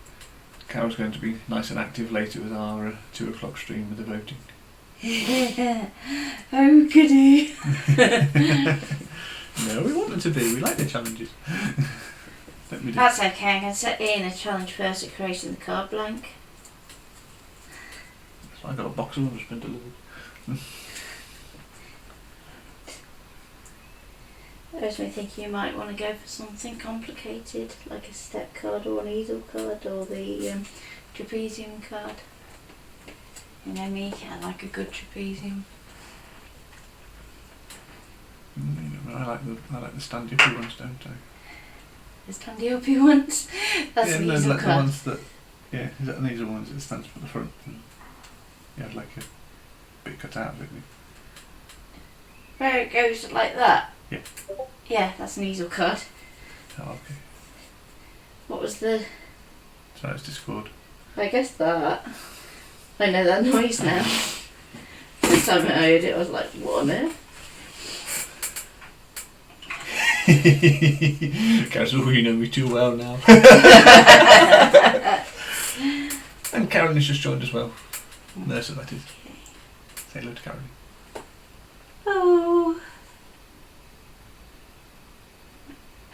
Carol's going to be nice and active later with our 2 o'clock stream with the voting. Oh, goody. No, we want them to be. We like the challenges. Let me do. That's okay, I'm going to set Ian a challenge first at creating the card blank. So I got a box of them that's been delivered. There's me thinking you might want to go for something complicated, like a step card or an easel card or the trapezium card. You know me, I like a good trapezium. I like the standy-uppy ones, don't I? The standy-uppy ones? That's an easel like card. the ones that, yeah, these are the ones that stands for the front. And you have like a bit cut out of it. Where it goes like that? Yeah. Yeah, that's an easel card. Oh, okay. What was the... So it's Discord. I guess that. I know that noise now. First time I heard it, I was like, what on earth? Guys, you know me too well now. And Karen has just joined as well. Nurse, that is. Say hello to Karen. Oh.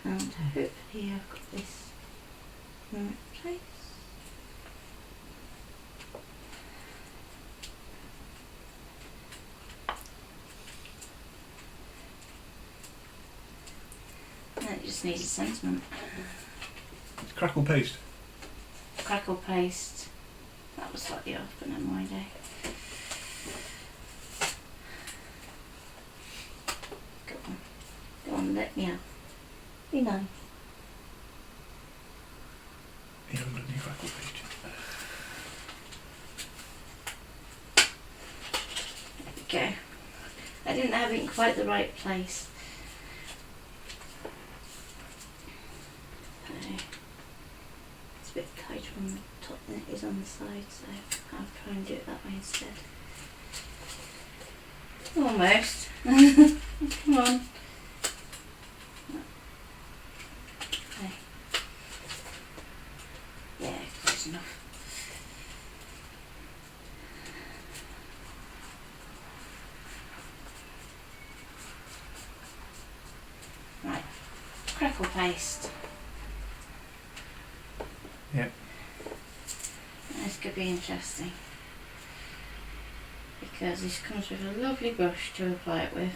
And hopefully I've got this in the right place. And it just needs a sentiment. Crackle paste. Crackle paste. That was slightly off, but never mind. Go on, let me out. Be nice. You haven't got any crackle paste yet. There we go. I didn't have it in quite the right place. So, it's a bit tighter on the top than it is on the side, so I'll try and do it that way instead. Almost. Come on. Okay. Yeah, close enough. Right, crackle paste. Yep. This could be interesting because this comes with a lovely brush to apply it with.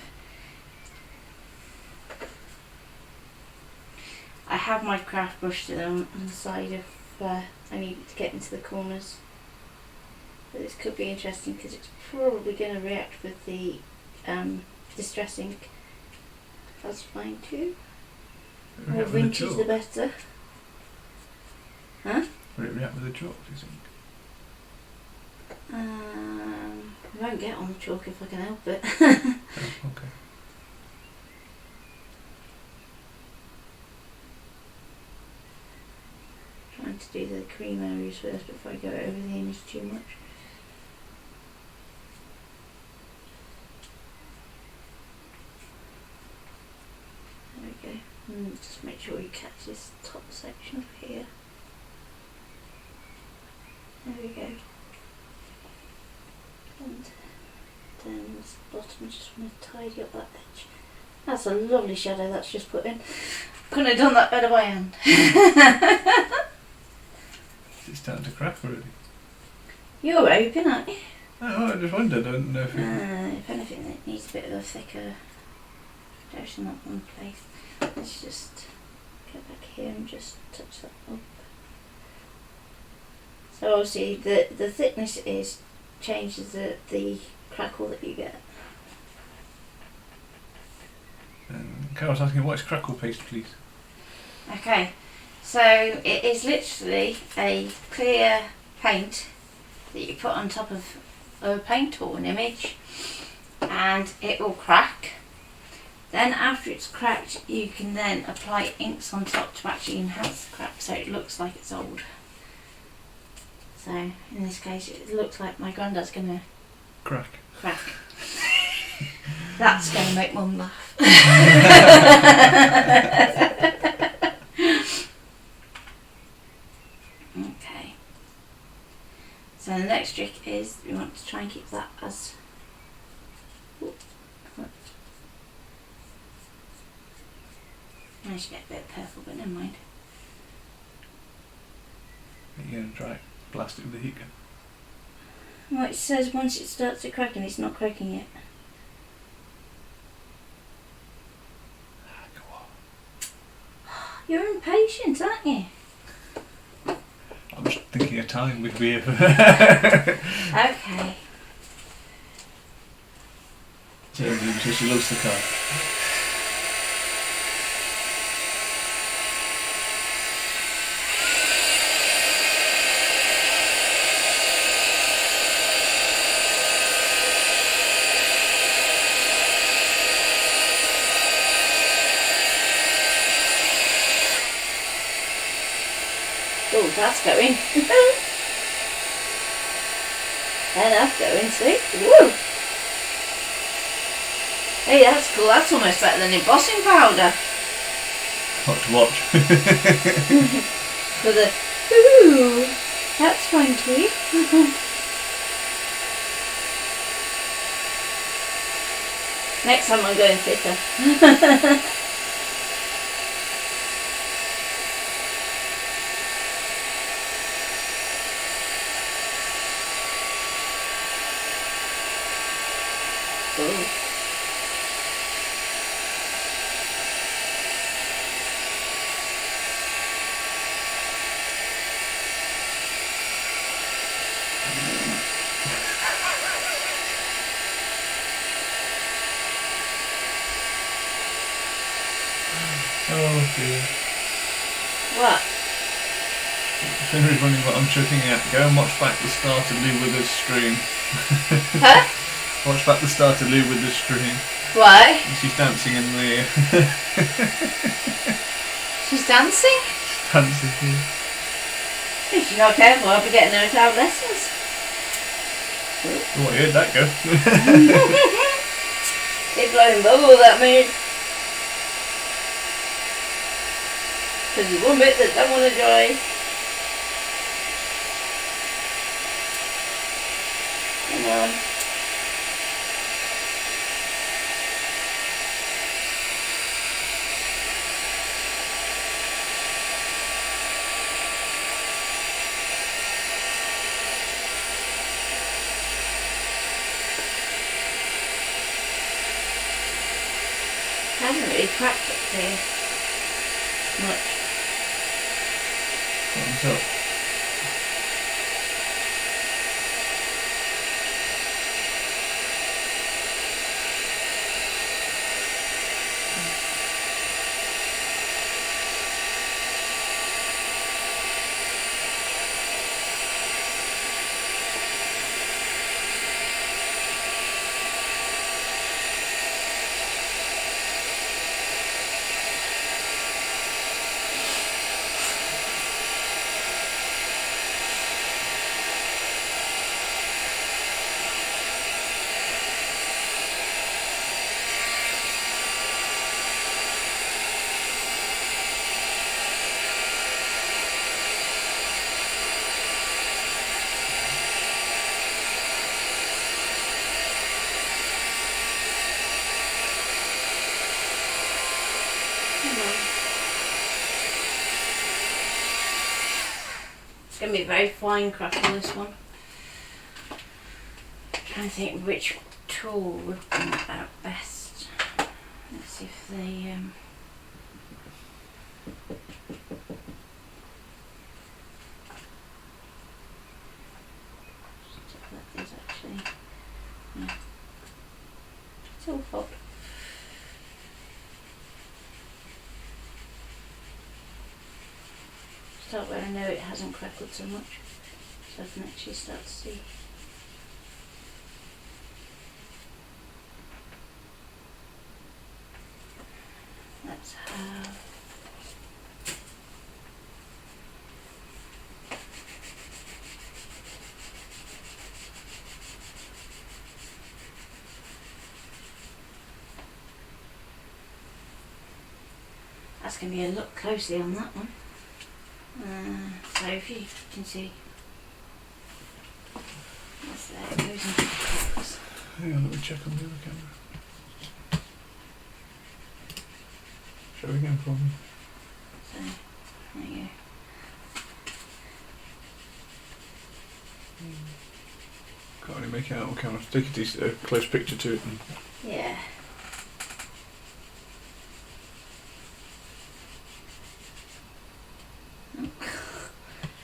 I have my craft brush still on the side if I need it to get into the corners. But this could be interesting because it's probably going to react with the Distress ink. That's fine too. The more vintage the better. Huh? Will it react with the chalk, do you think? I won't get on the chalk if I can help it. Oh, okay. Trying to do the cream areas first before I go over the image too much. There we go. And just make sure you catch this top section up here. There we go. And then this bottom, just want to tidy up that edge. That's a lovely shadow that's just put in. Couldn't have done that better by hand. Is it it's starting to crack already. You're open, aren't you? Oh, I just wondered. I don't know if it... If anything, it needs a bit of a thicker dose in that one place. Let's just go back here and just touch that up. So obviously the thickness changes the crackle that you get. Carol's asking, what is crackle paste, please? Okay, so it is literally a clear paint that you put on top of a paint or an image, and it will crack. Then after it's cracked, you can then apply inks on top to actually enhance the crack so it looks like it's old. So in this case it looks like my granddad's gonna Crack. That's gonna make Mum laugh. Okay. So the next trick is we want to try and keep that as I should get a bit purple, but never mind. You're going to try it. Blast it with the heat gun. Well, it says once it starts to crack and it's not cracking yet. Go on. You're impatient, aren't you? I'm just thinking of time with beer. Okay. So she loves the car. Oh, that's going. And that's going too. Woo! Hey, that's cool. That's almost better than embossing powder. Hot to watch. For the ooh, that's funky. Next time I'm going thicker. Ooh. Oh dear. What? Henry's running what I'm choking at. Go and watch back the start of Lou Withers' stream. Huh? Watch back the start of Lou Withers' stream. Why? She's dancing in the... She's dancing? dancing here. If she's not careful, I'll be getting her to have lessons. Oh, I heard that go. It's blowing bubble, that means. Because there's one bit that don't want to join. Come on. Hasn't really cracked it here much. Thumbs up. It's going to be a very fine crackle, this one. Trying to think which tool would bring it out best. Let's see if they that is actually tool fob. Start where I know it hasn't crackled so much, so I can actually start to see. Let's have that's going to be a look closely on that one. So if you can see, that's there, it goes into the cracks. Hang on, let me check on the other camera. Show again for me. So, there you go. Can't really make it out on camera. Take a decent, close picture to it. And Yeah.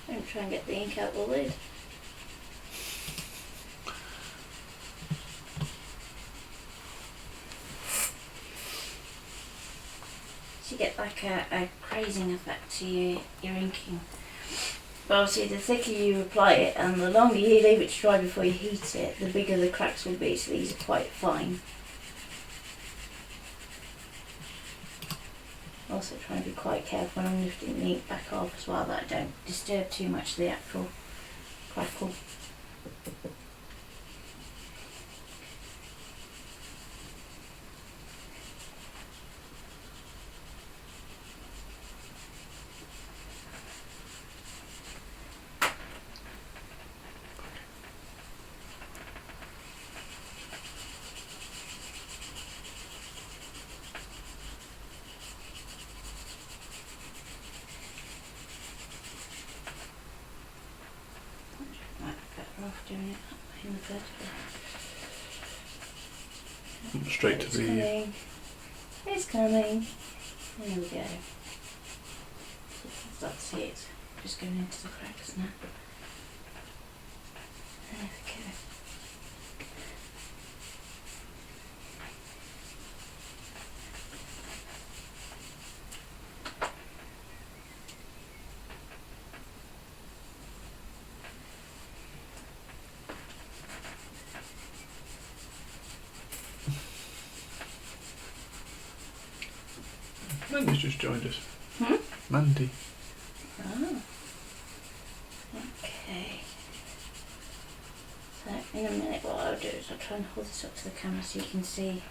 Don't try and get the ink out the lid. So you get like a crazing effect to your inking. But obviously the thicker you apply it and the longer you leave it to dry before you heat it, the bigger the cracks will be, so these are quite fine. Also trying to be quite careful when I'm lifting the ink back off as well, that I don't disturb too much the actual crackle. Off doing it in the vertical. straight to the. Coming. It's coming. There we go. Start to see it just going into the cracks now. There we go. Mandy's just joined us. Hmm? Mandy. Oh. Okay. So in a minute what I'll do is I'll try and hold this up to the camera so you can see.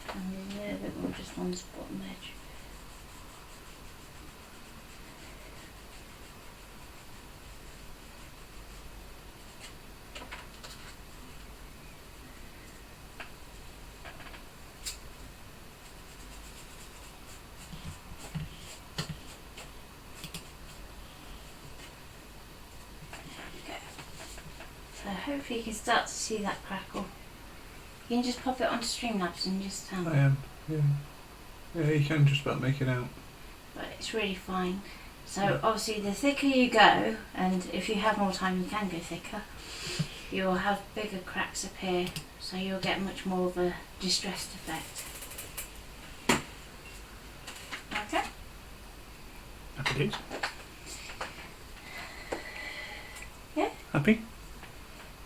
And a little bit more just on this bottom edge. Okay. So hopefully you can start to see that crackle. You can just pop it onto Streamlabs and just I am. Yeah. Yeah, you can just about make it out. but it's really fine. So obviously the thicker you go, and if you have more time you can go thicker, you'll have bigger cracks appear, so you'll get much more of a distressed effect. Okay. Happy days. Yeah. Happy?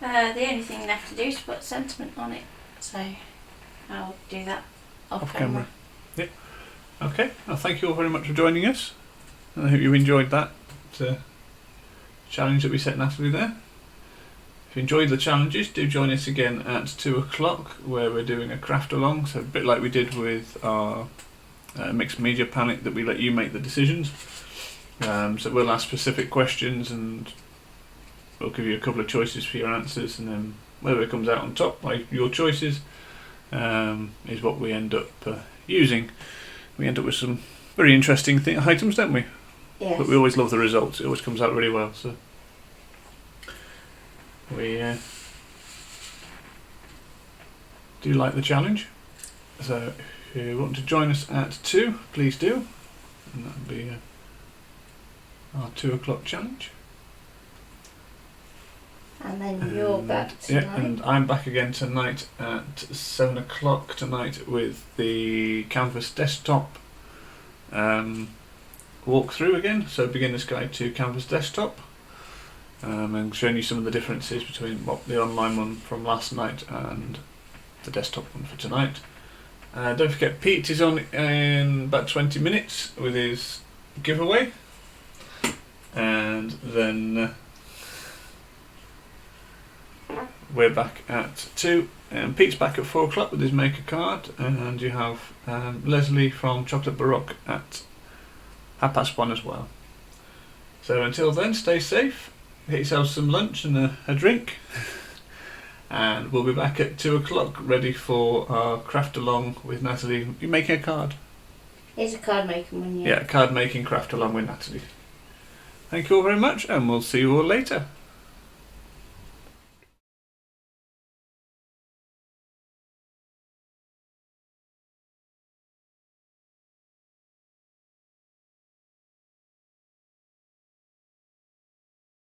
The only thing left to do is put sentiment on it, so I'll do that off camera. Yep. Okay. Well, thank you all very much for joining us. And I hope you enjoyed that challenge that we set Natalie there. If you enjoyed the challenges, do join us again at 2 o'clock, where we're doing a craft along, so a bit like we did with our mixed media panic, that we let you make the decisions. So we'll ask specific questions and we'll give you a couple of choices for your answers, and then whatever comes out on top by your choices is what we end up using. We end up with some very interesting items, don't we? Yes. But we always love the results. It always comes out really well. So we do like the challenge. So if you want to join us at 2, please do. And that'll be our 2 o'clock challenge. And then you're back tonight. Yeah, and I'm back again tonight at 7 o'clock tonight with the Canvas desktop walkthrough again. So beginner's guide to Canvas desktop, and showing you some of the differences between the online one from last night and the desktop one for tonight. Don't forget, Pete is on in about 20 minutes with his giveaway, and then we're back at 2, and Pete's back at 4 o'clock with his maker card, and you have Leslie from Chocolate Baroque at 1:30 as well. So until then, stay safe, get yourself some lunch and a drink, and we'll be back at 2 o'clock ready for our craft along with Natalie. You're making a card? It's a card making one, Yeah, card making craft along with Natalie. Thank you all very much, and we'll see you all later.